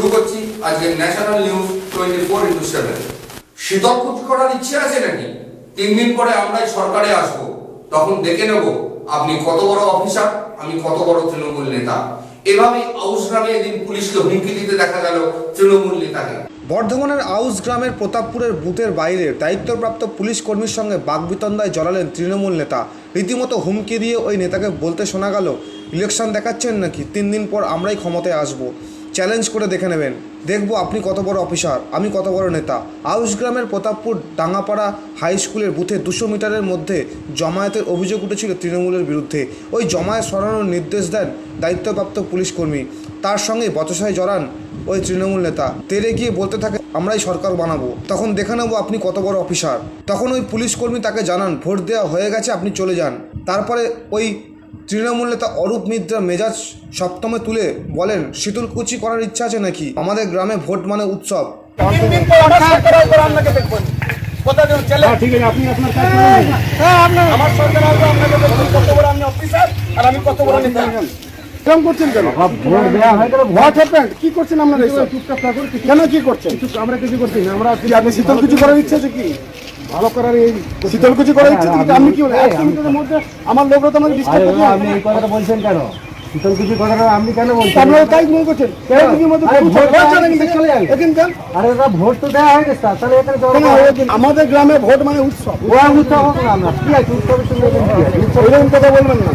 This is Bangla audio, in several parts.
শুরু করছি আজকে ন্যাশনাল নিউজ 24/7। শীতলকুচি করার ইচ্ছে আছে নাকি? 3 দিন পরে আমরাই সরকারে আসবো, তখন দেখে নেব আপনি কত বড় অফিসার, আমি কত বড় তৃণমূল নেতা। এভাবে আউশ গ্রামে এদিন পুলিশকে হুমকি দিতে দেখা গেল তৃণমূল নেতাকে। বর্ধমানের আউশ গ্রামের প্রতাপপুরের বুথের বাইরে দায়িত্বপ্রাপ্ত পুলিশ কর্মীর সঙ্গে বাগবিতন্দায় জড়ালেন তৃণমূল নেতা। রীতিমতো হুমকি দিয়ে ওই নেতাকে বলতে শোনা গেল, ইলেকশন দেখাচ্ছেন নাকি? 3 দিন পর আমরাই ক্ষমতায় আসবো, চ্যালেঞ্জ করে দেখে নেবেন, দেখবো আপনি কত বড় অফিসার, আমি কত বড় নেতা। আউশ গ্রামের প্রতাপপুর ডাঙ্গাপাড়া হাই স্কুলের বুথে 200 মিটারের মধ্যে জমায়েতের অভিযোগ উঠেছিল তৃণমূলের বিরুদ্ধে। ওই জমায়েত সরানোর নির্দেশ দেন দায়িত্বপ্রাপ্ত পুলিশ কর্মী। তার সঙ্গে বচসায় জড়ান ওই তৃণমূল নেতা। তেরে গিয়ে বলতে থাকে, আমরাই সরকার বানাবো, তখন দেখে নেবো আপনি কত বড় অফিসার। তখন ওই পুলিশ কর্মী তাকে জানান, ভোট দেওয়া হয়ে গেছে, আপনি চলে যান। তারপরে ওই তৃণমূল নেতা অরূপ মিত্রা মেজাজ সপ্তমে তুলে বলেন, শীতলকুচি করার ইচ্ছা আছে নাকি? আমাদের গ্রামে ভোট মানে উৎসব। ঠিক আছে, আপনি আপনার কাজ করুন। আমার সরকার আসবে, আপনাকে দেখুন কত বড় আপনি অফিসার আর আমি কত বড় নেতা। কেমন করছেন কেন? ভোট দেওয়া হয় কেন? ভোট হ্যাপেন কি করছেন আপনারা? চুপচাপ থাকুন। কেন কি করছেন? আমরা কিছু করছি না। আমরা আপনি শীতলকুচি করার ইচ্ছা আছে কি? ভালো করার এই শীতলকুচি করার ইচ্ছা আছে? আপনি কি বলেন? 1 মিনিটের মধ্যে আমার লোকরা তো আমাকে ডিস্টার্ব করছে। আপনি এই কথাটা বলছেন কেন? শীতলকুচি কথাটা আপনি কেন বলছেন? আপনারা তাই মনে করছেন? আরে ওরা ভোট তো দেওয়া হয়ে গেছে, তাহলে এখানে আমাদের গ্রামে ভোট মানে উৎসব। উৎসব হোক না, আমরা কি আছে উৎসবের সঙ্গে এরকম কথা বলবেন না।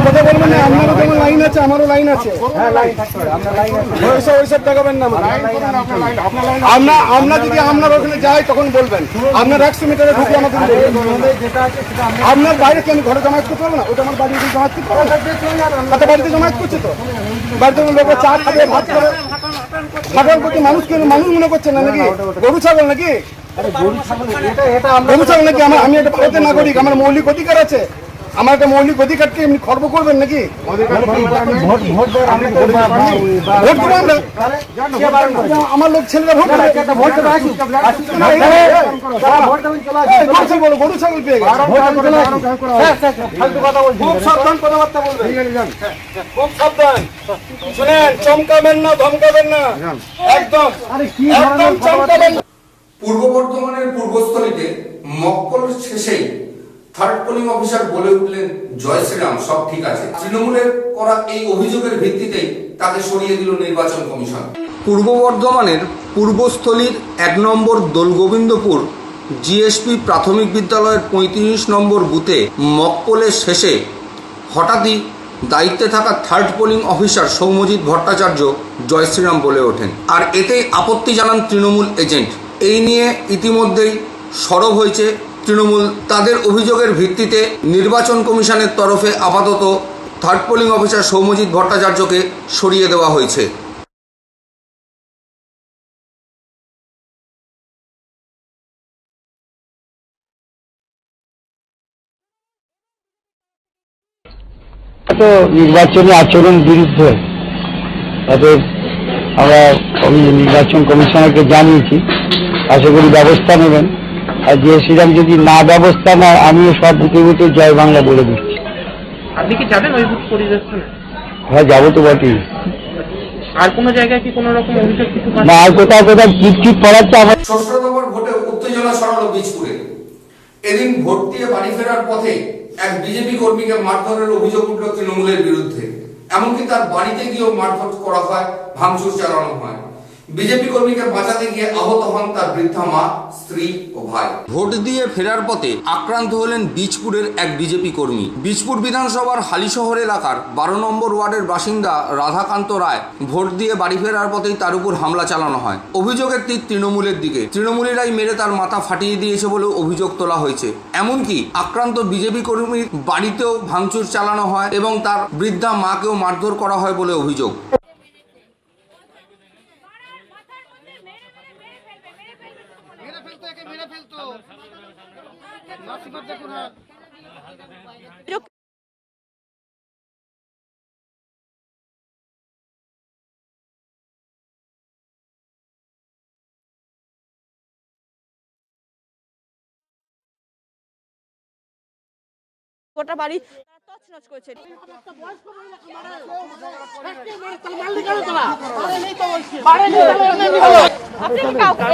কথা বলবেন না, আপনারও যেমন লাইন আছে আমারও লাইন আছে। ওইসব দেখাবেন না। আমরা যদি আপনার ওখানে যাই তখন বলবেন, আপনার 100 মিটারে ঢুকে আমাকে আপনার বাইরে কি আমি ঘরে জমায়েত করতে পারবো না? ওটা আমার বাড়িতে জমায়েত করতে পারবো না। বাড়িতে জমায়েত করছে তো, বাড়িতে লোক চা খাবে, ভাত খাবে। ছাগল প্রতি মানুষকে মানুষ মনে করছেন না নাকি? গরু ছাগল নাকি? গরু ছাগল নাকি? আমি একটা ভারতের নাগরিক, আমার মৌলিক অধিকার আছে। আমার একটা মৌলিক অধিকারকে এমনি খর্ব করবেন নাকি? আমার লোক ছেলেরা ভোট গরু ছাগল পেয়ে গেছে। খুব সাবধান কথাবার্তা বলবেন, খুব সাবধান। শুনেন, চমকাবেন না, ধমকাবেন না, একদম একদম চমকাবেন না। পূর্ব বর্ধমানের পূর্বস্থলীতে মক্কল শেষেই থার্ড পোলিং অফিসার বলে উঠলেন, জয় শ্রীরাম, সব ঠিক আছে। তৃণমূলের করা এই অভিযোগের ভিত্তিতেই তাকে সরিয়ে দিল নির্বাচন কমিশন। পূর্ব বর্ধমানের পূর্বস্থলীর 1 নম্বর দোলগোবিন্দপুর জিএসপি প্রাথমিক বিদ্যালয়ের 35 নম্বর বুথে মকপোলের শেষে হঠাৎই দায়িত্বে থাকা third polling officer Soumyajit Bhattacharya জয় শ্রীরাম বলে ওঠেন, আর এতেই আপত্তি জানান তৃণমূল এজেন্ট। এই নিয়ে ইতিমধ্যেই সরব হয়েছে তৃণমূল। তাদের অভিযোগের ভিত্তিতে নির্বাচন কমিশনের তরফে আপাতত থার্ড পোলিং অফিসার সৌম্যজিৎ ভট্টাচার্যকে সরিয়ে দেওয়া হয়েছে। তো নির্বাচনী আচরণ বিরুদ্ধে, অতএব আমরা নির্বাচন কমিশনারকে জানিয়েছি, আশা করি ব্যবস্থা নেবেন। আর যে শ্রীরাম যদি না ব্যবস্থা নেয়, আমিও সব বুথে বুথে জয় বাংলা বলে দিচ্ছি। আপনি কি যাবেন ওই বুথ পরিদর্শনে? হ্যাঁ, যাবো তো বটেই। আর কোনো জায়গায় কি কোনো রকম অভিযোগ কিছু না, আর কোথাও কোথাও চিটচিট পড়াচ্ছে আমার। 6 নম্বর ভোটে উত্তেজনা ছড়ালো বীজপুরে। এদিন ভোট দিয়ে বাড়ি ফেরার পথে এক বিজেপি কর্মীকে মারধরের অভিযোগ উঠল তৃণমূলের বিরুদ্ধে। এমনকি তার বাড়িতে গিয়েও মারধর করা হয়, ভাঙচুর চালানো হয়। বিজেপি কর্মীকে বাঁচাতে গিয়ে আহত হন তার বৃদ্ধা মা, স্ত্রী ও ভাই। ভোট দিয়ে ফেরার পথে আক্রান্ত হলেন বীজপুরের এক বিজেপি কর্মী। বীজপুর বিধানসভার হালিশহর এলাকার 12 নম্বর ওয়ার্ডের বাসিন্দা রাধাকান্ত রায় ভোট দিয়ে বাড়ি ফেরার পথেই তার উপর হামলা চালানো হয়। অভিযোগের তীর তৃণমূলের দিকে। তৃণমূলীরাই মেরে তার মাথা ফাটিয়ে দিয়েছে বলেও অভিযোগ তোলা হয়েছে। এমনকি আক্রান্ত বিজেপি কর্মীর বাড়িতেও ভাঙচুর চালানো হয় এবং তার বৃদ্ধা মাকেও মারধর করা হয় বলে অভিযোগ। গোটা বাড়ি তছনছ করেছে। আপনি কি কাউকে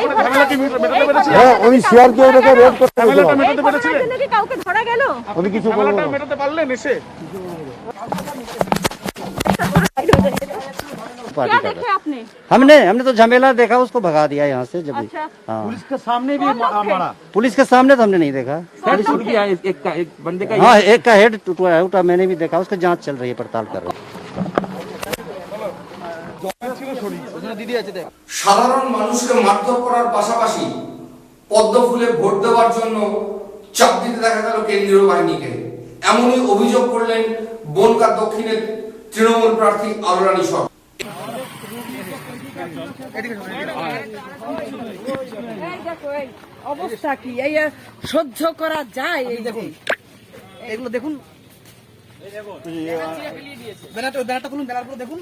উনি শেয়ারকে ওটাকে রেড করতে কি কাউকে ধরা গেল? উনি কিছু মেটাতে পারলেন এসে? क्या देखे आपने? हमने तो झमेला देखा, उसको भगा दिया यहाँ से जब। अच्छा, हाँ, पुलिस के सामने भी मारा। पुलिस के सामने तो हमने नहीं देखा। एक बंदे का हाँ, एक का हेड टूटा मैंने भी देखा, उसकी जांच चल रही है, पड़ताल कर रहे हैं। সাধারণ মানুষকে মারধর করার পাশাপাশি পদ্ম ফুলে ভোট দেওয়ার জন্য চাপ দিতে দেখা গেল কেন্দ্রীয় বাহিনীকে। এমনই অভিযোগ করলেন বনগাঁ দক্ষিণের তৃণমূল প্রার্থী আলোরানী সরকার। অবস্থা কি এই সহ্য করা যায়? এই দেখুন, এগুলো দেখুন, ব্যানারটা খুলুন, ব্যানারগুলো দেখুন।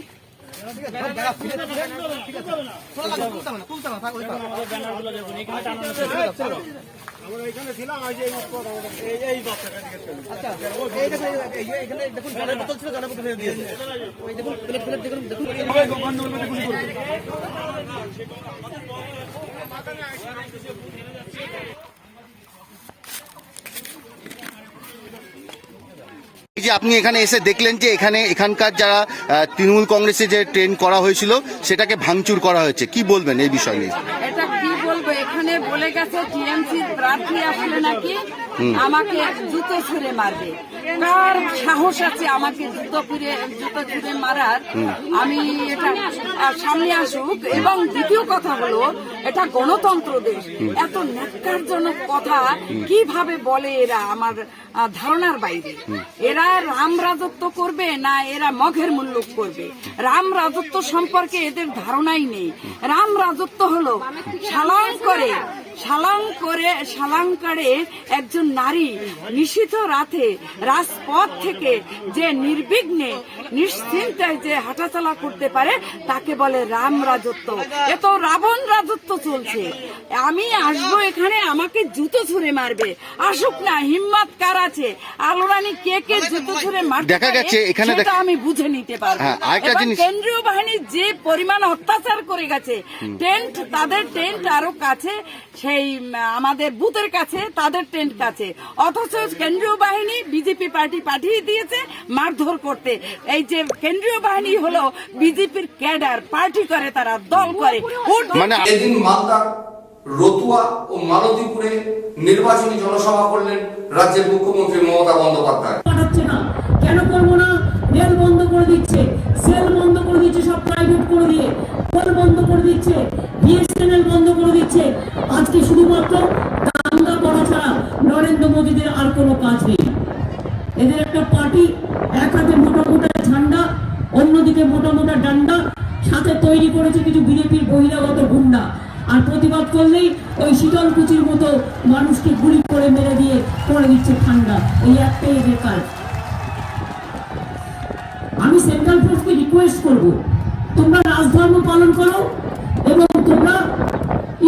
এই যে আপনি এখানে এসে দেখলেন যে এখানকার যারা তৃণমূল কংগ্রেসে যে ট্রেন করা হয়েছিল সেটাকে ভাঙচুর করা হয়েছে, কি বলবেন এই বিষয় নিয়ে? এটা কি বলবো, এখানে বলে গেছে টিএমসির প্রার্থী আসলে নাকি আমাকে জুতো ছুঁড়ে মারবে। কার সাহস আছে আমাকে জুতো ছুঁড়ে মারার? আমি এটা সামনে আসুক। এবং দ্বিতীয় কথা হলো, এটা গণতন্ত্র দেশ, এত ন্যাক্কারজনক কথা কিভাবে বলে এরা আমার ধারণার বাইরে। এরা রাম রাজত্ব করবে না এরা মঘের মুল্লুক করবে? রাম রাজত্ব সম্পর্কে এদের ধারণাই নেই। রাম রাজত্ব হলো শালাঙ্কারে একজন নারী নিশীথ রাতে রাজপথ থেকে যে নির্বিঘ্নে নিশ্চিন্তায় যে হাঁটাচলা করতে পারে তাকে বলে রাম রাজত্ব। এ তো রাবণ রাজত্ব চলছে। আমি আসবো এখানে, আমাকে জুতো ছুঁড়ে মারবে। আসুক না, হিম্মত কার আছে? আলোরানী কে জুতো ছুঁড়ে মারতে দেখা গেছে এখানে সেটা আমি বুঝে নিতে পারবো। এবার কেন্দ্রীয় বাহিনী যে পরিমাণ অত্যাচার করে গেছে, তাদের টেন্ট আরো কাছে, সেই আমাদের বুথের কাছে, তাদের টেন্ট কাছে, অথচ কেন্দ্রীয় বাহিনী বিজেপি পার্টি পাঠিয়ে দিয়েছে মারধর করতে। এই যে কেন্দ্রীয় বাহিনী হলো বিজেপির ক্যাডার, পার্টি করে, তারা দল করে। মানে এদিন মালদার রতুয়া ও মালতীপুরে নির্বাচনী জনসভা করলেন রাজ্যের মুখ্যমন্ত্রী মমতা বন্দ্যোপাধ্যায়। পাঠাচ্ছে না, কেন করবো না? রেল বন্ধ করে দিচ্ছে, সেল বন্ধ করে দিচ্ছে, সব প্রাইভেট করে দিয়ে পোল বন্ধ করে দিচ্ছে, বিএসএনএল বন্ধ করে দিচ্ছে। আজকে শুধুমাত্র দাঙ্গা করা ছাড়া নরেন্দ্র মোদীদের আর কোনো কাজ নেই। এদের একটা পার্টি, এক হাতে মোটা মোটা ঝান্ডা, অন্যদিকে মোটা মোটা ডান্ডা, সাথে তৈরি করেছে কিছু বিজেপির বহিরাগত গুন্ডা। আর প্রতিবাদ করলেই ওই শীতলকুচির মতো মানুষকে গুলি করে মেরে দিয়ে করে দিচ্ছে ঠান্ডা। এই একটাই এদের কাজ। আমি সেন্ট্রাল ফোর্সকে রিকোয়েস্ট করব, তোমরা রাজধর্ম পালন করো এবং তোমরা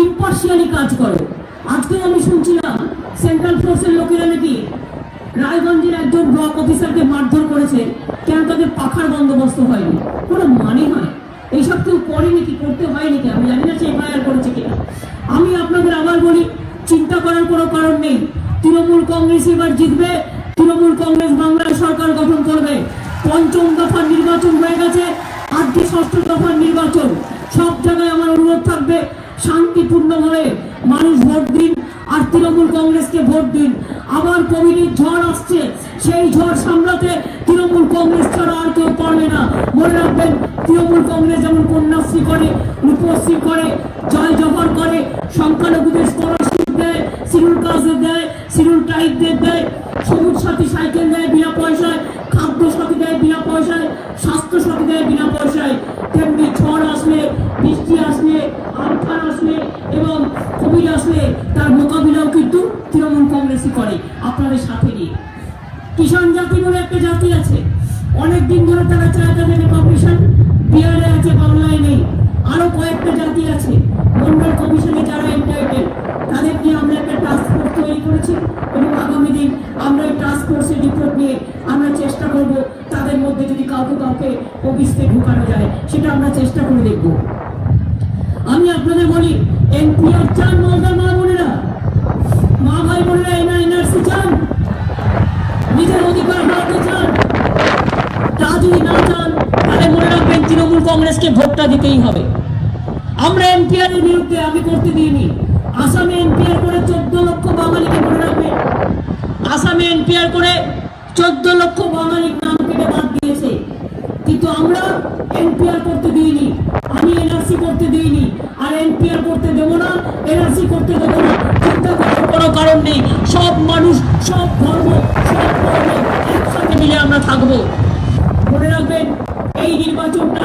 ইম্পার্শিয়ালি কাজ করো। আজকে আমি শুনছিলাম সেন্ট্রাল ফোর্সের লোকেরা নাকি রায়গঞ্জের একজন ব্লক অফিসারকে মারধর করেছে, কেন তাদের পাখার বন্দোবস্ত হয়নি। কোনো মানে হয়? এইসব কেউ করে নাকি, করতে হয় নাকি? আমি জানি না সে এফআইআর করেছে কিনা। আমি আপনাদের আবার বলি, চিন্তা করার কোনো কারণ নেই। তৃণমূল কংগ্রেস এবার জিতবে, তৃণমূল কংগ্রেস বাংলায় সরকার গঠন করবে। পঞ্চম দফার নির্বাচন হয়ে গেছে, আজকে ষষ্ঠ দফার নির্বাচন। সব জায়গায় আমার অনুরোধ থাকবে, শান্তিপূর্ণভাবে মানুষ ভোট দিন আর তৃণমূল কংগ্রেসকে ভোট দিন। আবার কোভিডের ঝড় আসছে, সেই ঝড় সামলাতে তৃণমূল কংগ্রেস ছাড়া আর কেউ পারবে না। মনে রাখবেন, তৃণমূল কংগ্রেস যেমন কন্যাশ্রী করে, রূপশ্রী করে, জয় জহর করে, সংখ্যালঘুদের স্কলারশিপ দেয়, শিডিউল কাস্টদের দেয়, শিডিউল ট্রাইবদের দেয়, সবুজ সাথী সাইকেল দেয় বিনা পয়সায়, খাদ্য সাথী দেয় বিনা পয়সায়, স্বাস্থ্য সাথী দেয় বিনা পয়সায়। তেমনি ঝড় আসলে, বৃষ্টি আসলে, আমফান আসলে এবং কোভিড আসলে তার মোকাবিলাও কিন্তু তৃণমূল কংগ্রেসই করে আপনাদের সাথে নিয়ে। কিষাণ জাতি বলে একটা জাতি আছে, অনেকদিন ধরে তারা চায় তাদের রিকগনিশন, বিহারে আছে, বাংলায় নেই। আরো কয়েকটা জাতি আছে মন্ডল কমিশনে যারা এন্টাইটেল, তাদের নিয়ে আমরা একটা টাস্ক ফোর্স তৈরি করেছি এবং আগামী দিন আমরা এই টাস্ক ফোর্সের রিপোর্ট নিয়ে আমরা চেষ্টা মধ্যে যদি কাউকে কাউকে অফিসে ঢুকানো যায়, সেটা আমরা চেষ্টা করে দেখব। আমি আপনাদের বলি, এনপিআর চান মালদার মা বোনেরা, মা ভাই বোনেরা এনআরসি চান, নিজের অধিকার হারাতে চান, তা যদি না চান তাহলে মনে রাখবেন তৃণমূল কংগ্রেসকে ভোটটা দিতেই হবে। আমরা এনপিআর এর বিরুদ্ধে, আমি করতে দিইনি। আসামে এনপিআর করে 14 লক্ষ বাঙালিকে, মনে রাখবেন আসামে এনপিআর করে 14 লক্ষ বাঙালির নাম কেটে বাদ দিয়েছে, কিন্তু আমরা এনপিআর করতে দিইনি। আমি এনআরসি করতে দিইনি, আর এনপিআর করতে দেব না, এনআরসি করতে দেব না। চিন্তা করার কোনো কারণ নেই। সব মানুষ, সব ধর্ম, সব বর্ণ একসাথে মিলে আমরা থাকবো। মনে রাখবেন, এই নির্বাচনটা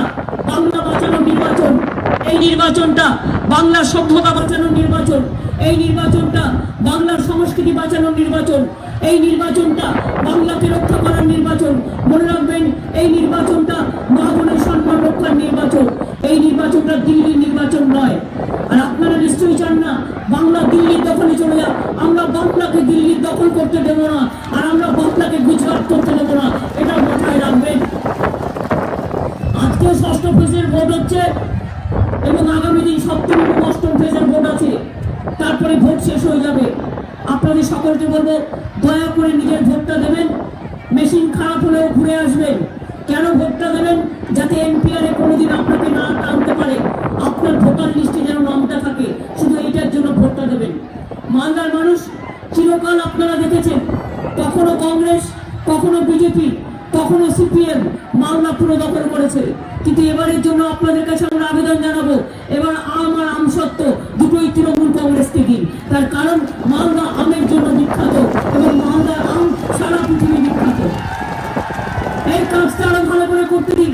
বাংলা বাঁচানোর নির্বাচন, এই নির্বাচনটা বাংলার সভ্যতা বাঁচানোর নির্বাচন, এই নির্বাচনটা বাংলার সংস্কৃতি বাঁচানোর নির্বাচন, এই নির্বাচনটা বাংলাকে রক্ষা করার নির্বাচন। মনে রাখবেন, এই নির্বাচনটা মা বোনের সম্মান রক্ষার নির্বাচন। এই নির্বাচনটা দিল্লির নির্বাচন নয়। আর আপনারা নিশ্চয়ই চান না বাংলা দিল্লির দখলে চলে যাক। আমরা বাংলাকে দিল্লির দখল করতে দেবো না, আর আমরা বাংলাকে গুজরাট করতে দেবো না, এটা মাথায় রাখবেন। আজকে 6ষ্ঠ ফেজের ভোট হচ্ছে এবং আগামী দিন 7ম এবং 8ম ফেজের ভোট আছে, তারপরে ভোট শেষ হয়ে যাবে। আপনাদের সকলকে বলবো, দয়া করে নিজের ভোটটা দেবেন। মেশিন খারাপ হলেও ঘুরে আসবেন। কেন ভোটটা দেবেন? যাতে এনপিআর এ কোনোদিন আপনাকে না টানতে পারে, আপনার ভোটার লিস্টে যেন নামটা থাকে। শুধু এইটার জন্য ভোটটা দেবেন। মালদার মানুষ চিরকাল আপনারা দেখেছেন, কখনো কংগ্রেস, কখনো বিজেপি, কখনো সিপিএম মালদা পুরো দখল করেছে, কিন্তু এবারের জন্য আপনাদের কাছে আমরা আবেদন জানাবো, এবার আম আর আমসত্ত্ব দুটোই তৃণমূল কংগ্রেসকে দিন। তার কারণ মালদা আমের জন্য বিখ্যাত এবং মালদার আম সারা পৃথিবী বিখ্যাত। এই কাজটা আরো ভালো করে করতে দিন।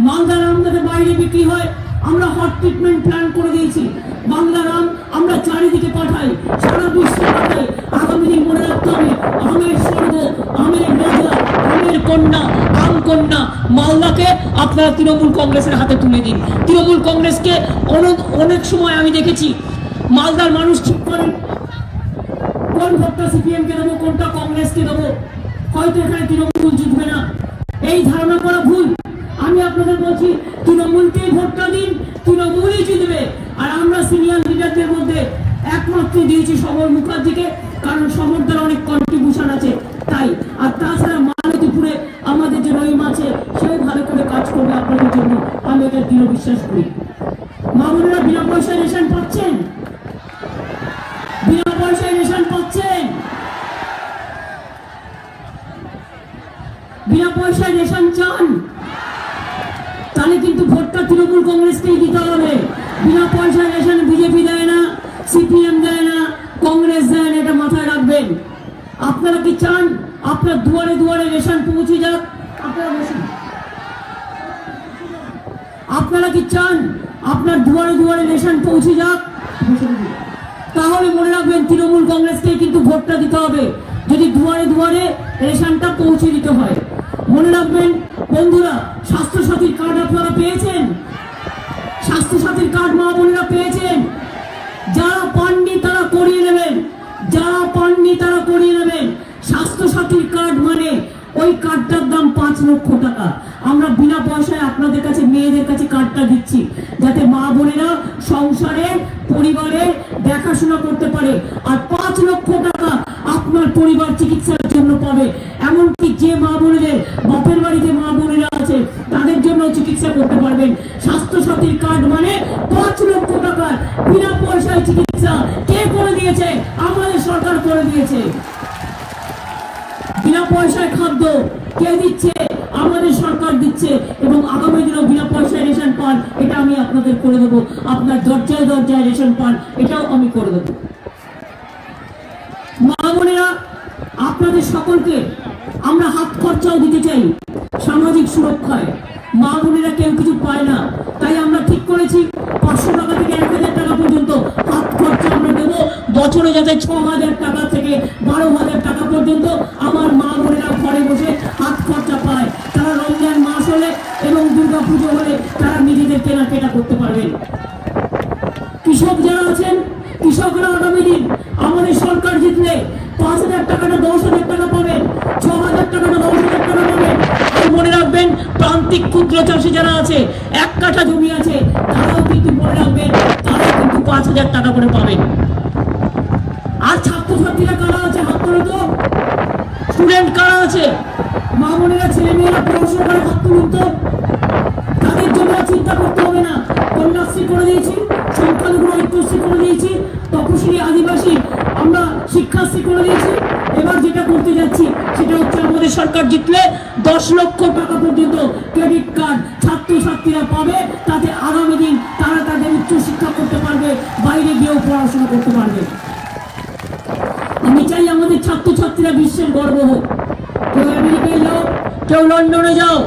মালদার আম যাতে বাইরে বিক্রি হয়, আমরা হট ট্রিটমেন্ট প্ল্যান করে দিয়েছি। বাংলার আম আমরা চারিদিকে পাঠাই, সারা বিশ্বে পাঠাই। আগামী দিন মনে রাখতে হবে, আমের স্বর্গ, আমের রাজা, আমের কন্যা, আম কন্যা মালদাকে আপনারা তৃণমূল কংগ্রেসের হাতে তুলে দিন। তৃণমূল কংগ্রেসকে অনেক সময় আমি দেখেছি মালদার মানুষ ঠিক করেন কোন ভোটটা সিপিএম কে দেবো, কোনটা কংগ্রেসকে দেবো। হয়তো এখানে তৃণমূল জিতবে না, এই ধারণা করা ভুল। আমি আপনাদের বলছি, তৃণমূলকেই ভোটটা দিন, তৃণমূলই জিতবে। আর আমরা সিনিয়র লিডারদের মধ্যে একমাত্র দিয়েছি সমর মুখার্জিকে, কারণ সমরদের অনেক কন্ট্রিবিউশন আছে তাই। আর তাছাড়া মালতীপুরে আমাদের যে রহিম আছে, সেও ভালো করে কাজ করবে আপনাদের জন্য, আমি এটা দৃঢ় বিশ্বাস করি। মা বোনেরা বিনা পয়সায় রেশন পাচ্ছেন, বিনা পয়সায় রেশন পাচ্ছেন, বিনা পয়সায় রেশন চান, তাহলে কিন্তু ভোটটা তৃণমূল কংগ্রেসকেই দিতে হবে। বিনা পয়সায় রেশন বিজেপি দেয় না, সিপিএম দেয় না, কংগ্রেস দেয় না, এটা মাথায় রাখবেন। আপনারা কি চান আপনার দুয়ারে দুয়ারে রেশন পৌঁছে যাক? আপনারা বসুন। আপনারা কি চান আপনার দুয়ারে দুয়ারে রেশন পৌঁছে যাক? তাহলে মনে রাখবেন, তৃণমূল কংগ্রেসকেই কিন্তু ভোটটা দিতে হবে যদি দুয়ারে দুয়ারে রেশনটা পৌঁছে দিতে হয়। মনে রাখবেন বন্ধুরা, স্বাস্থ্যসাথীর কার্ড আপনারা পেয়েছেন? স্বাস্থ্যসাথীর কার্ড মা বোনেরা পেয়েছেন? যারা পাননি তারা করিয়ে নেবেন, যারা পাননি তারা করিয়ে নেবেন। স্বাস্থ্যসাথীর কার্ড মানে ওই কার্ডটার দাম 5 লক্ষ টাকা। আমরা বিনা পয়সায় আপনাদের কাছে, মেয়েদের কাছে কার্ডটা দিচ্ছি, যাতে মা বোনেরা সংসারে, পরিবারে দেখাশোনা করতে পারে। আর 5 লক্ষ টাকা আপনার পরিবার চিকিৎসার জন্য পাবে। এমনকি যে মা বোনেদের বাপের বাড়িতে মা বোনেরা আছে, তাদের জন্য চিকিৎসা করতে পারবেন। স্বাস্থ্যসাথীর কার্ড মানে 5 লক্ষ টাকার বিনা পয়সায় চিকিৎসা। কে করে দিয়েছে? আমাদের সরকার করে দিয়েছে। বিনা পয়সায় খাদ্য কে দিচ্ছে? আমাদের সরকার দিচ্ছে। এবং আগামী দিনেও বিনা পয়সায় রেশন পান, এটা আমি আপনাদের করে দেবো। আপনার দরজায় দরজায় রেশন পান, এটাও আমি করে দেবো। মা বোনেরা, আপনাদের সকলকে আমরা হাত খরচাও দিতে চাই সামাজিক সুরক্ষায়। মা বোনেরা কেউ কিছু পায় না, তাই আমরা ঠিক করেছি 500 টাকা থেকে 1000 টাকা পর্যন্ত হাত খরচা আমরা দেবো। বছরে যাতে 6000 টাকা থেকে 12000 টাকা পর্যন্ত আমার মা বোনেরা ঘরে বসে হাত খরচা পায়। তারা রমজান মাস হলে এবং দুর্গা পুজো হলে তারা নিজেদের কেনাকাটা করতে পারবেন। কৃষক যারা আছেন, কৃষকরা আগামী দিন আমাদের সরকার জিতলে 5000 টাকাটা 10000 টাকা পাবেন, 6000 টাকাটা 10000 টাকা পাবেন। আর মনে রাখবেন, ক্ষুদ্র চাষি যারা আছে, 1 কাঠা জমি আছে, তারাও কিন্তু মনে রাখবেন, তারাও কিন্তু 5,000 টাকা করে পাবেন। আর ছাত্রছাত্রীরা কারা আছে, হাত তোলো তো। স্টুডেন্ট কারা আছে, মা বোনেরা, ছেলে মেয়েরা পড়াশোনা করে, হাত তুলুন তো। তাদের জন্য চিন্তা করতে হবে না। কন্যাশ্রী করে দিয়েছি, সংখ্যালঘু ঐক্যশ্রী করে দিয়েছি, তপশিলি আদিবাসী আমরা শিক্ষাশ্রী করে দিয়েছি। এবার যেটা করতে যাচ্ছি সেটা হচ্ছে, আমাদের সরকার জিতলে 10 লক্ষ টাকা পর্যন্ত ক্রেডিট কার্ড ছাত্রছাত্রীরা পাবে, তাতে আগামী দিন তারা তাদের উচ্চশিক্ষা করতে পারবে, বাইরে গিয়েও পড়াশোনা করতে পারবে। আমি চাই আমাদের ছাত্রছাত্রীরা বিশ্বের গর্ব হোক। কেউ আমেরিকায় যাও, কেউ লন্ডনে যাও,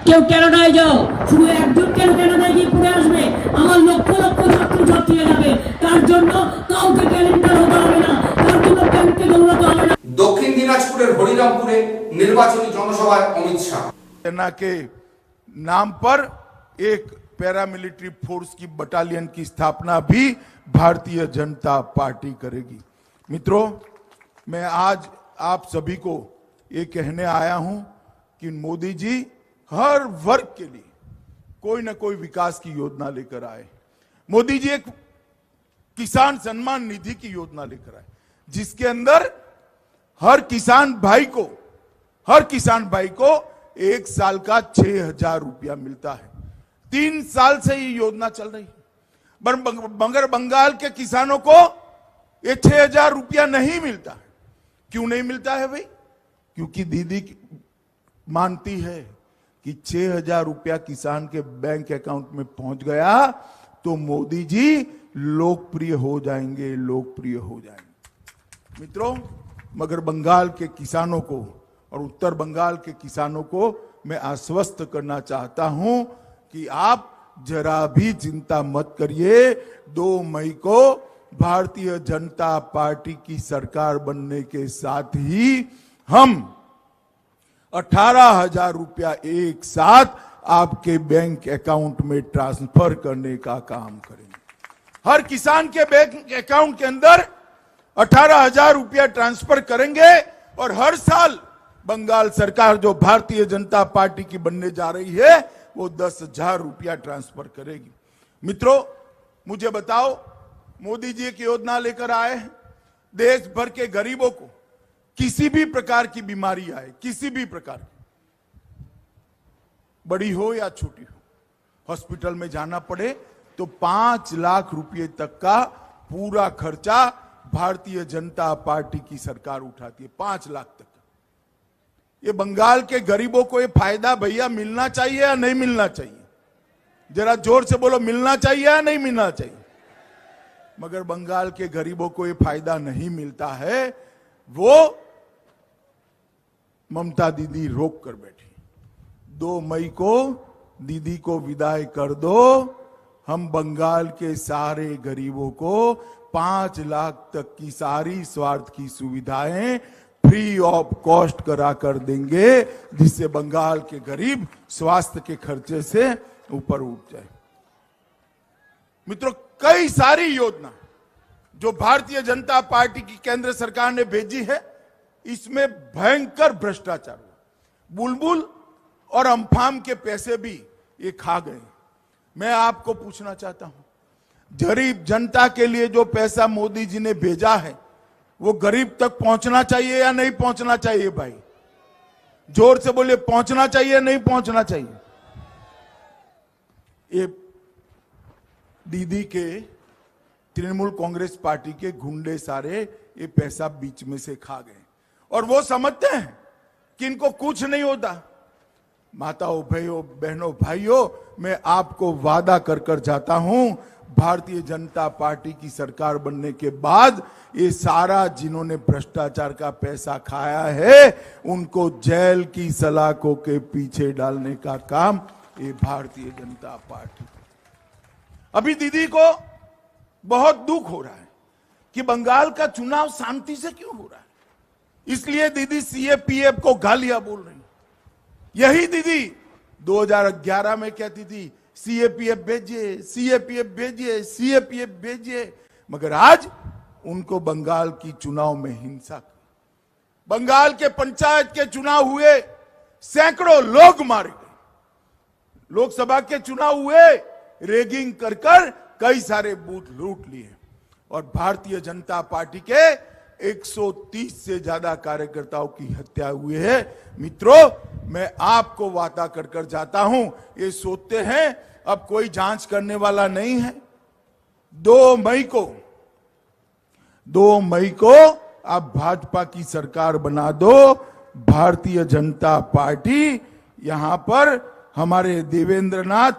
কেউ কানাডায় যাও, শুধু একজন কেন কানাডায় গিয়ে পড়ে আসবে? আমার লক্ষ লক্ষ ছাত্রছাত্রীরা যাবে। তার জন্য কাউকে ক্যালেন্ডার হতে হবে না, তার জন্য ব্যাংকে দৌড়াতে হবে না। দক্ষিণ দিনাজপুরের হরিরামপুরে নির্বাচনী জনসভায় অমিত শাহ। सेना के नाम पर एक पैरामिलिट्री फोर्स की बटालियन की स्थापना भी भारतीय जनता पार्टी करेगी। मित्रों, मैं आज आप सभी को ये कहने आया हूं कि मोदी जी हर वर्ग के लिए कोई ना कोई विकास की योजना लेकर आए। मोदी जी एक किसान सम्मान निधि की योजना लेकर आए, जिसके अंदर हर किसान भाई को 1 साल का 6,000 रुपया मिलता है। 3 साल से ये योजना चल रही है, मगर बंगाल के किसानों को ये 6,000 रुपया नहीं मिलता है। क्यों नहीं मिलता है भाई? क्योंकि दीदी मानती है कि 6,000 रुपया किसान के बैंक अकाउंट में पहुंच गया तो मोदी जी लोकप्रिय हो जाएंगे। मित्रों, मगर बंगाल के किसानों को और उत्तर बंगाल के किसानों को मैं आश्वस्त करना चाहता हूं कि आप जरा भी चिंता मत करिए। 2 मई को भारतीय जनता पार्टी की सरकार बनने के साथ ही हम 18,000 रुपया एक साथ आपके बैंक अकाउंट में ट्रांसफर करने का काम करेंगे। हर किसान के बैंक अकाउंट के अंदर 18,000 रुपया ट्रांसफर करेंगे और हर साल बंगाल सरकार जो भारतीय जनता पार्टी की बनने जा रही है वो 10,000 रुपया ट्रांसफर करेगी। मित्रों, मुझे बताओ, मोदी जी एक योजना लेकर आए हैं, देश भर के गरीबों को किसी भी प्रकार की बीमारी आए, किसी भी प्रकार की, बड़ी हो या छोटी हो, हॉस्पिटल में जाना पड़े तो 5 लाख रुपए तक का पूरा खर्चा भारतीय जनता पार्टी की सरकार उठाती है। 5 लाख तक। ये बंगाल के गरीबों को ये फायदा भैया मिलना चाहिए या नहीं मिलना चाहिए? जरा जोर से बोलो, मिलना चाहिए या नहीं मिलना चाहिए? मगर बंगाल के गरीबों को ये फायदा नहीं मिलता है। वो ममता दीदी रोक कर बैठी। 2 मई को दीदी को विदाई कर दो। हम बंगाल के सारे गरीबों को 5 लाख तक की सारी स्वास्थ्य की सुविधाएं फ्री ऑफ कॉस्ट करा कर देंगे, जिससे बंगाल के गरीब स्वास्थ्य के खर्चे से ऊपर उठ जाए। मित्रों, कई सारी योजना जो भारतीय जनता पार्टी की केंद्र सरकार ने भेजी है, इसमें भयंकर भ्रष्टाचार हुआ। बुलबुल और अम्फान के पैसे भी ये खा गए। मैं आपको पूछना चाहता हूं, गरीब जनता के लिए जो पैसा मोदी जी ने भेजा है वो गरीब तक पहुंचना चाहिए या नहीं पहुंचना चाहिए? भाई जोर से बोलिए, पहुंचना चाहिए या नहीं पहुंचना चाहिए? ये दीदी के तृणमूल कांग्रेस पार्टी के गुंडे सारे ये पैसा बीच में से खा गए और वो समझते हैं कि इनको कुछ नहीं होता। माताओं, बहनों, भाइयों, मैं आपको वादा कर कर जाता हूं, भारतीय जनता पार्टी की सरकार बनने के बाद ये सारा जिन्होंने भ्रष्टाचार का पैसा खाया है उनको जेल की सलाखों के पीछे डालने का काम ये भारतीय जनता पार्टी। अभी दीदी को बहुत दुख हो रहा है कि बंगाल का चुनाव शांति से क्यों हो रहा है, इसलिए दीदी सीएपीएफ को गालियां बोल रही। यही दीदी 2011 में कहती थी सीएपीएफ भेजिए, सीएपीएफ भेजिए, सीएपीएफ भेजिए, मगर आज उनको बंगाल की चुनाव में हिंसा, बंगाल के पंचायत के चुनाव हुए, सैकड़ों लोग मारे गए, लोकसभा के चुनाव हुए, रेगिंग कर कर कई सारे बूथ लूट लिए और भारतीय जनता पार्टी के 130 से ज्यादा कार्यकर्ताओं की हत्या हुई है। मित्रों, मैं आपको वादा कर कर जाता हूं, ये सोचते हैं अब कोई जांच करने वाला नहीं है। 2 मई को आप भाजपा की सरकार बना दो। भारतीय जनता पार्टी यहां पर हमारे देवेंद्रनाथ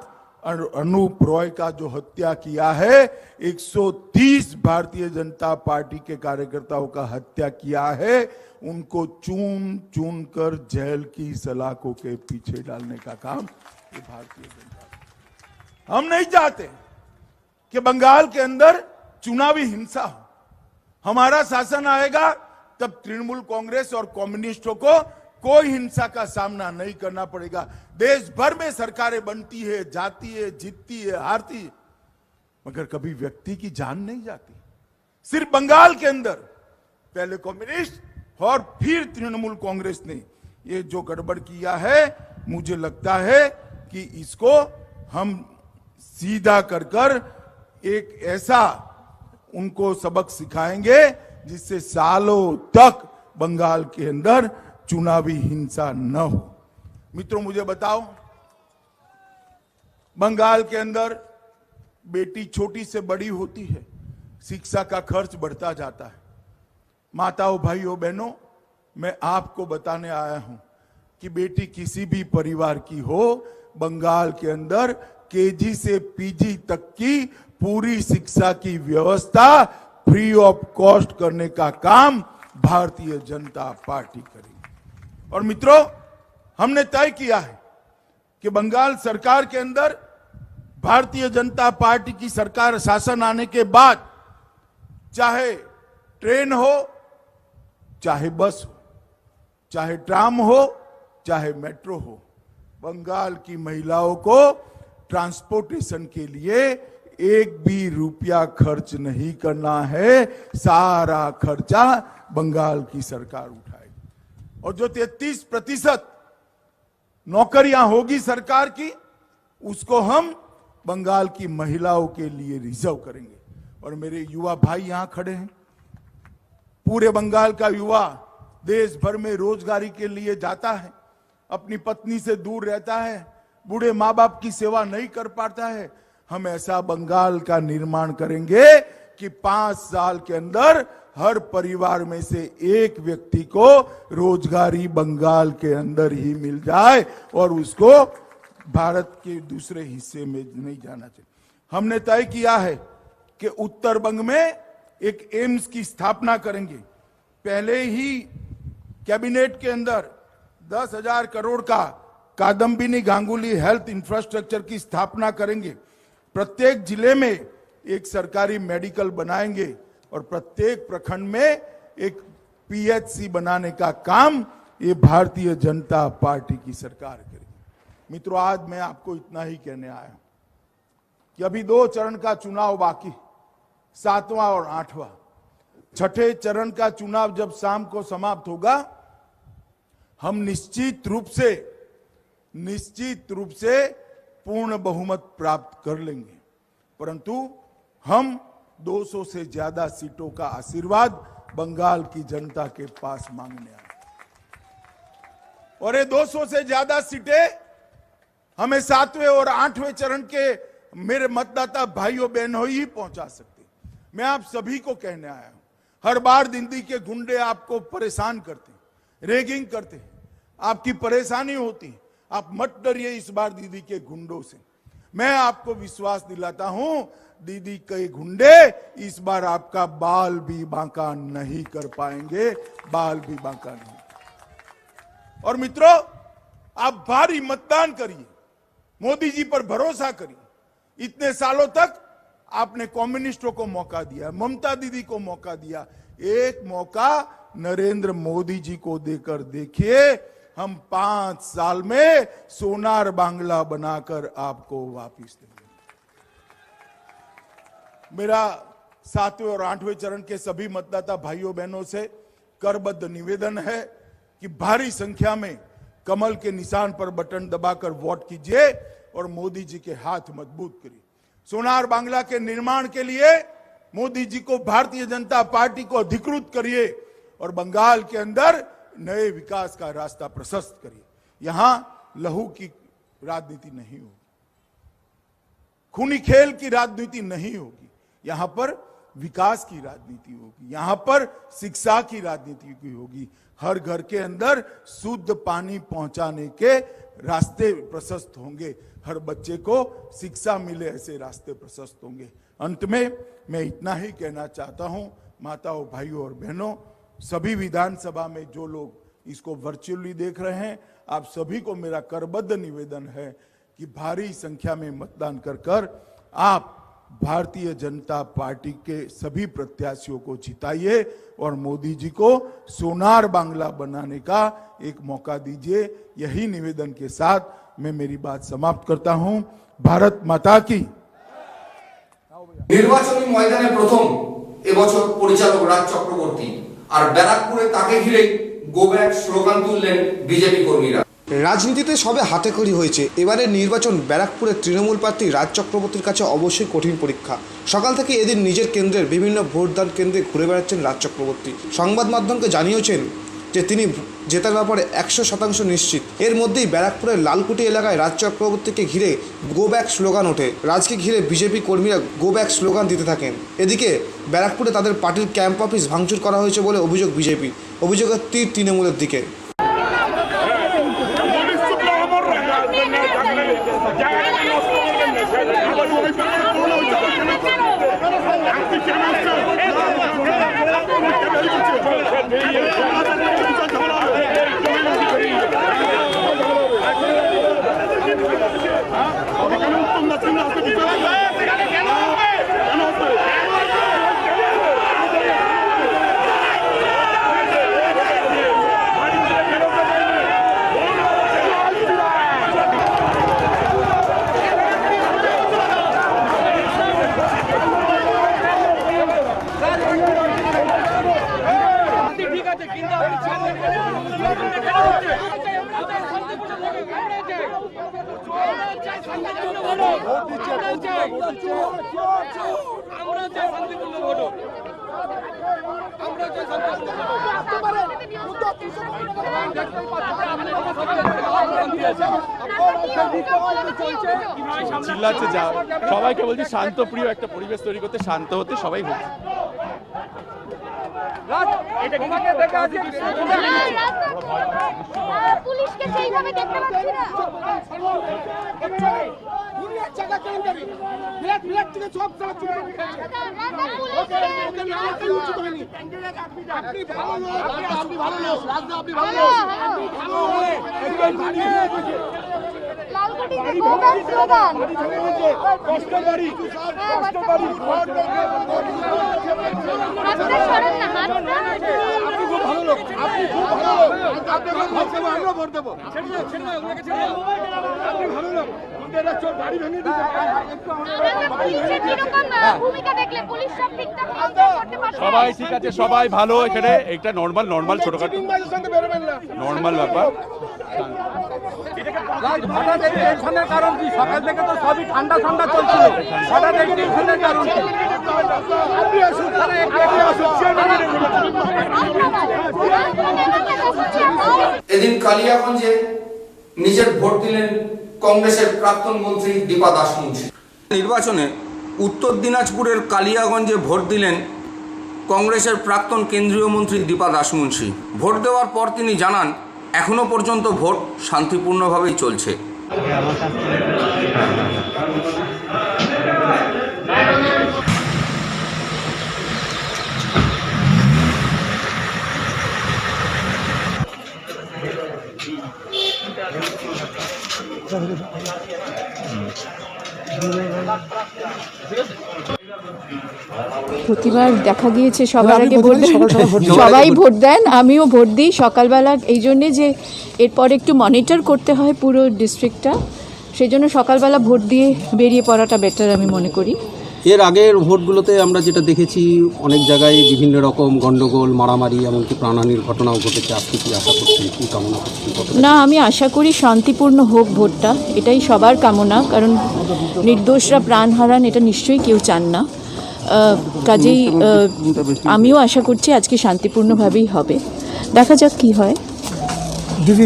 और अनूप रॉय का जो हत्या किया है, 130 भारतीय जनता पार्टी के कार्यकर्ताओं का हत्या किया है, उनको चुन चुन कर जेल की सलाखों के पीछे डालने का काम ये भारतीय जनता पार्टी। हम नहीं चाहते कि बंगाल के अंदर चुनावी हिंसा हो। हमारा शासन आएगा तब तृणमूल कांग्रेस और कम्युनिस्टों को कोई हिंसा का सामना नहीं करना पड़ेगा। देश भर में सरकारें बनती है, जाती है, जीतती है, हारती है, मगर कभी व्यक्ति की जान नहीं जाती। सिर्फ बंगाल के अंदर पहले कम्युनिस्ट और फिर तृणमूल कांग्रेस ने ये जो गड़बड़ किया है, मुझे लगता है कि इसको हम सीधा कर कर एक ऐसा उनको सबक सिखाएंगे जिससे सालों तक बंगाल के अंदर चुनावी हिंसा न हो। मित्रों, मुझे बताओ, बंगाल के अंदर बेटी छोटी से बड़ी होती है, शिक्षा का खर्च बढ़ता जाता है। माताओं, भाइयों, बहनों, मैं आपको बताने आया हूं कि बेटी किसी भी परिवार की हो, बंगाल के अंदर केजी से पीजी तक की पूरी शिक्षा की व्यवस्था फ्री ऑफ कॉस्ट करने का काम भारतीय जनता पार्टी करेगी। और मित्रों, हमने तय किया है कि बंगाल सरकार के अंदर भारतीय जनता पार्टी की सरकार शासन आने के बाद चाहे ट्रेन हो, चाहे बस हो, चाहे ट्राम हो, चाहे मेट्रो हो, बंगाल की महिलाओं को ट्रांसपोर्टेशन के लिए एक भी रुपया खर्च नहीं करना है। सारा खर्चा बंगाल की सरकार उठाएगी। और जो 33% नौकरियां होगी सरकार की, उसको हम बंगाल की महिलाओं के लिए रिजर्व करेंगे। और मेरे युवा भाई यहां खड़े हैं, पूरे बंगाल का युवा देश भर में रोजगारी के लिए जाता है, अपनी पत्नी से दूर रहता है, बूढ़े माँ बाप की सेवा नहीं कर पाता है। हम ऐसा बंगाल का निर्माण करेंगे कि 5 साल के अंदर हर परिवार में से एक व्यक्ति को रोजगारी बंगाल के अंदर ही मिल जाए और उसको भारत के दूसरे हिस्से में नहीं जाना चाहिए। हमने तय किया है कि उत्तर बंग में एक एम्स की स्थापना करेंगे। पहले ही कैबिनेट के अंदर 10,000 करोड़ का कादम्बिनी गांगुली हेल्थ इंफ्रास्ट्रक्चर की स्थापना करेंगे। प्रत्येक जिले में एक सरकारी मेडिकल बनाएंगे और प्रत्येक प्रखंड में एक पीएचसी बनाने का काम ये भारतीय जनता पार्टी की सरकार करेगी। मित्रों, आज मैं आपको इतना ही कहने आया हूं कि अभी 2 चरण का चुनाव बाकी, 7वां और 8वां। 6ठे चरण का चुनाव जब शाम को समाप्त होगा, हम निश्चित रूप से पूर्ण बहुमत प्राप्त कर लेंगे, परंतु हम 200 से ज्यादा सीटों का आशीर्वाद बंगाल की जनता के पास मांगने आए। और ये 200 से ज्यादा सीटें हमें 7वें और 8वें चरण के मेरे मतदाता भाइयों बहनों ही पहुंचा सकते। मैं आप सभी को कहने आया हूं, हर बार दिल्ली के गुंडे आपको परेशान करते हैं, रेगिंग करते हैं, आपकी परेशानी होती है। आप मत डरिए इस बार दीदी के गुंडों से। मैं आपको विश्वास दिलाता हूं, दीदी के गुंडे इस बार आपका बाल भी बांका नहीं कर पाएंगे, बाल भी बांका नहीं। और मित्रों, आप भारी मतदान करिए, मोदी जी पर भरोसा करिए। इतने सालों तक आपने कम्युनिस्टों को मौका दिया, ममता दीदी को मौका दिया, एक मौका नरेंद्र मोदी जी को देकर देखिए। हम 5 साल में सोनार बांग्ला बनाकर आपको वापस देंगे। मेरा 7वें और 8वें चरण के सभी मतदाता भाइयों बहनों से करबद्ध निवेदन है कि भारी संख्या में कमल के निशान पर बटन दबाकर वोट कीजिए। और मोदी जी के हाथ मजबूत करिए। सोनार बांग्ला के निर्माण के लिए मोदी जी को, भारतीय जनता पार्टी को अधिकृत करिए और बंगाल के अंदर नए विकास का रास्ता प्रशस्त करिए। यहां लहू की राजनीति नहीं होगी, खूनी खेल की राजनीति नहीं होगी, यहां पर विकास की राजनीति होगी, यहां पर शिक्षा की राजनीति होगी। हर घर के अंदर शुद्ध पानी पहुंचाने के रास्ते प्रशस्त होंगे, हर बच्चे को शिक्षा मिले ऐसे रास्ते प्रशस्त होंगे। अंत में मैं इतना ही कहना चाहता हूं, माताओं, भाइयों और बहनों, सभी विधानसभा में जो लोग इसको वर्चुअली देख रहे हैं, आप सभी को मेरा करबद्ध निवेदन है कि भारी संख्या में मतदान कर आप भारतीय जनता पार्टी के सभी प्रत्याशियों को जिताइए और मोदी जी को सोनार बांग्ला बनाने का एक मौका दीजिए। यही निवेदन के साथ मैं मेरी बात समाप्त करता हूं। भारत माता की। নির্বাচনী ময়দানে প্রথম এবছর পরিচালক রাজ চক্রবর্তী, আর ব্যারাকপুরে তাকে ঘিরে গো ব্যাক স্লোগান তুললেন বিজেপি কর্মীরা। রাজনীতিতে সবে হাতেখড়ি হয়েছে, এবারের নির্বাচন ব্যারাকপুরের তৃণমূল প্রার্থী রাজ চক্রবর্তীর কাছে অবশ্যই কঠিন পরীক্ষা। সকাল থেকে এদিন নিজের কেন্দ্রের বিভিন্ন ভোটদান কেন্দ্রে ঘুরে বেড়াচ্ছেন রাজ চক্রবর্তী। সংবাদ মাধ্যমকে জানিয়েছেন যে তিনি জেতার ব্যাপারে 100% নিশ্চিত। এর মধ্যেই ব্যারাকপুরের লালকুটি এলাকায় রাজ চক্রবর্তীকে ঘিরে গো ব্যাক স্লোগান ওঠে। রাজকে ঘিরে বিজেপি কর্মীরা গো ব্যাক স্লোগান দিতে থাকেন। এদিকে ব্যারাকপুরে তাদের পার্টির ক্যাম্প অফিস ভাঙচুর করা হয়েছে বলে অভিযোগ বিজেপি। অভিযোগের তীর তৃণমূলের দিকে। চিল্লাচ্ছে যা, সবাইকে বলছি শান্ত প্রিয় একটা পরিবেশ তৈরি করতে, শান্ত হতে সবাই বলছে। পুলিশকে সেইভাবে দেখতে পাচ্ছি না। সবাই ঠিক আছে, সবাই ভালো। এখানে একটা নর্মাল ছোটখাটো নর্মাল ব্যাপার। কারণ কি সকাল থেকে তো সবই ঠান্ডা ঠান্ডা চলছিল, হঠাৎ এই টেনশনের কারণ কি? এদিন কালিয়াগঞ্জে নিজের ভোট দিলেন কংগ্রেসের প্রাক্তন মন্ত্রী দীপা দাসমুন্সি। নির্বাচনে উত্তর দিনাজপুরের কালিয়াগঞ্জে ভোট দিলেন কংগ্রেসের প্রাক্তন কেন্দ্রীয় মন্ত্রী দীপা দাসমুন্সি। ভোট দেওয়ার পর তিনি জানান, এখনো পর্যন্ত ভোট শান্তিপূর্ণভাবেই চলছে। প্রতিবার দেখা গিয়েছে সবার আগে ভোট সবাই ভোট দেন, আমিও ভোট দিই সকালবেলা, এই জন্যে যে এরপর একটু মনিটর করতে হয় পুরো ডিস্ট্রিক্টটা, সেই জন্য সকালবেলা ভোট দিয়ে বেরিয়ে পড়াটা বেটার আমি মনে করি। এর আগের ভোটগুলোতে আমরা যেটা দেখেছি অনেক জায়গায় বিভিন্ন রকম গন্ডগোল, মারামারি, এমনকি প্রাণহানির ঘটনাও ঘটেছে। আজকে কি আশা করছেন, কি কামনা করছেন? না, আমি আশা করি শান্তিপূর্ণ হোক ভোটটা, এটাই সবার কামনা, কারণ নির্দোষরা প্রাণ হারান এটা নিশ্চয়ই কেউ চান না। কাজেই আমিও আশা করছি আজকে শান্তিপূর্ণভাবেই হবে, দেখা যাক কি হয়। দিদি,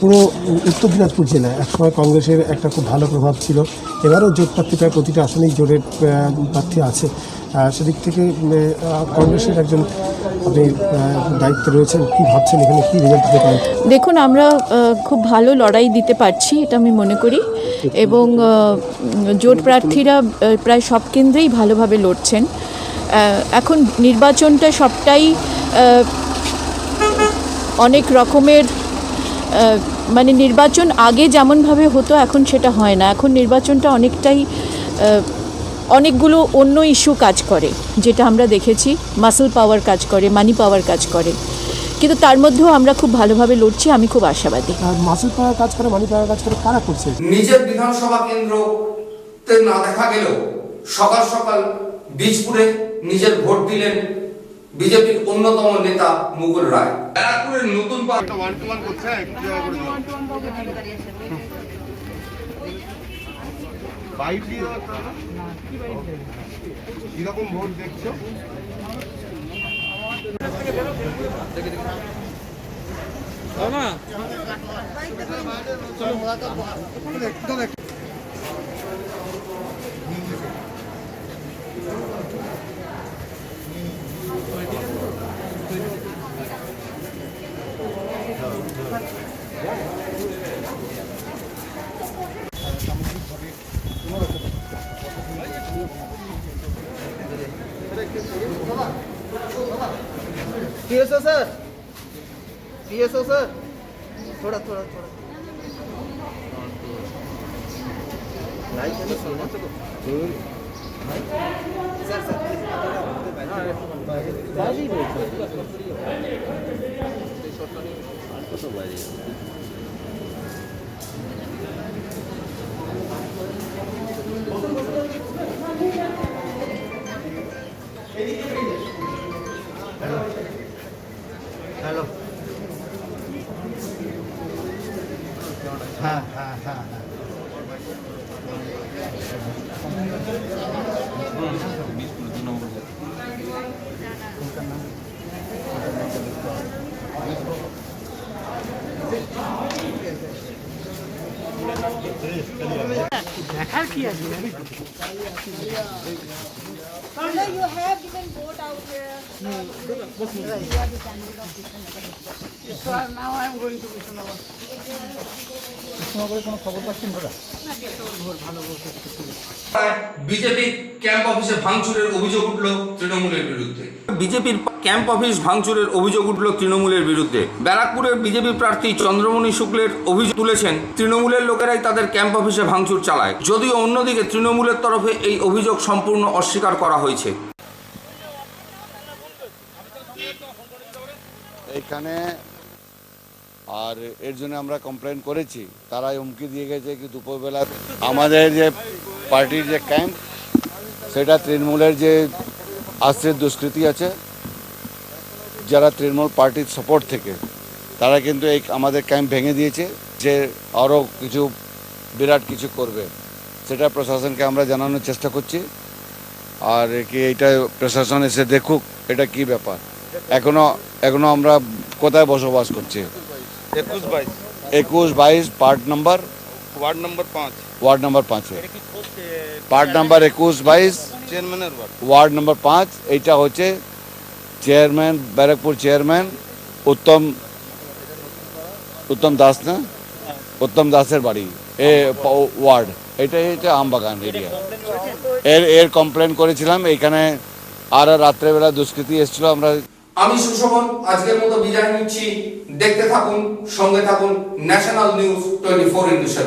পুরো উত্তর দিনাজপুর জেলায় একসময় কংগ্রেসের একটা খুব ভালো প্রভাব ছিল, এবারও জোট প্রার্থী প্রায় প্রতিটা আসনেই জোটের প্রার্থী আছে। সেদিক থেকে কংগ্রেসের একজন আপনি দায়িত্বে রয়েছেন, কি ভাবছেন এখানে কি রেজাল্ট দিতে পারেন? দেখুন, আমরা খুব ভালো লড়াই দিতে পারছি এটা আমি মনে করি, এবং জোট প্রার্থীরা প্রায় সব কেন্দ্রেই ভালোভাবে লড়ছেন। এখন নির্বাচনটা সবটাই অনেক রকমের, মানে নির্বাচন আগে যেমনভাবে হতো এখন সেটা হয় না। এখন নির্বাচনটা অনেকটাই অনেকগুলো অন্য ইস্যু কাজ করে, যেটা আমরা দেখেছি, মাসল পাওয়ার কাজ করে, মানি পাওয়ার কাজ করে, কিন্তু তার মধ্যেও আমরা খুব ভালোভাবে লড়ছি, আমি খুব আশাবাদী। মাসুল পাওয়ার কাজ করে, মানি পাওয়ার কাজ করে কারা করছে? নিজের বিধানসভা কেন্দ্রতে না দেখা গেলেও সকাল সকাল বীজপুরে নিজের ভোট দিলেন বিজেপির অন্যতম নেতা মুকুল রায়। ব্যারাকপুরের নতুন কিরকম ভোট দেখছো? पीएसओ सर, पीएसओ सर, थोड़ा थोड़ा थोड़ा हेलो, हाँ हाँ हाँ দেখার কি আছে? You have given vote out here. You are the candidate of this election. So now I am going to Vishnawar. বিজেপির ক্যাম্প অফিসে ভাঙচুরের অভিযোগ উঠল তৃণমূলের বিরুদ্ধে। বিজেপির ক্যাম্প অফিস ভাঙচুরের অভিযোগ উঠল তৃণমূলের বিরুদ্ধে। ব্যারাকপুরের বিজেপি প্রার্থী চন্দ্রমণি শুক্লের অভিযোগ তুলেছেন তৃণমূলের লোকেরাই তাদের ক্যাম্প অফিসে ভাঙচুর চালায়, যদিও অন্যদিকে তৃণমূলের তরফে এই অভিযোগ সম্পূর্ণ অস্বীকার করা হয়েছে। এখানে আর এর জন্য আমরা কমপ্লেন করেছি, তারা হুমকি দিয়ে গেছে কি দুপুরবেলা আমাদের যে পার্টির যে ক্যাম্প সেটা তৃণমূলের যে আশ্রিত দুষ্কৃতী আছে যারা তৃণমূল পার্টির সাপোর্ট থেকে তারা কিন্তু এই আমাদের ক্যাম্প ভেঙে দিয়েছে, যে আরও কিছু বিরাট কিছু করবে। সেটা প্রশাসনকে আমরা জানানোর চেষ্টা করছি, আর কি এইটা প্রশাসন এসে দেখুক এটা কি ব্যাপার। এখনো আমরা কোথায় বসবাস করছি? 21-22 part number ward number 5 part number 21-22 চেয়ারম্যানের ওয়ার্ড নাম্বার 5। এইটা হচ্ছে চেয়ারম্যান, ব্যারাকপুর চেয়ারম্যান উত্তম দাস, না উত্তম দাসের বাড়ি এ ওয়ার্ড। এটা আমবাগান এরিয়া। এর কমপ্লেন করেছিলাম এইখানে, আর রাত্রেবেলা দুষ্কৃতী এসেছিল। আমি সুশোভন আজকের মতো বিদায় নিচ্ছি। দেখতে থাকুন, সঙ্গে থাকুন ন্যাশনাল নিউজ 24x7।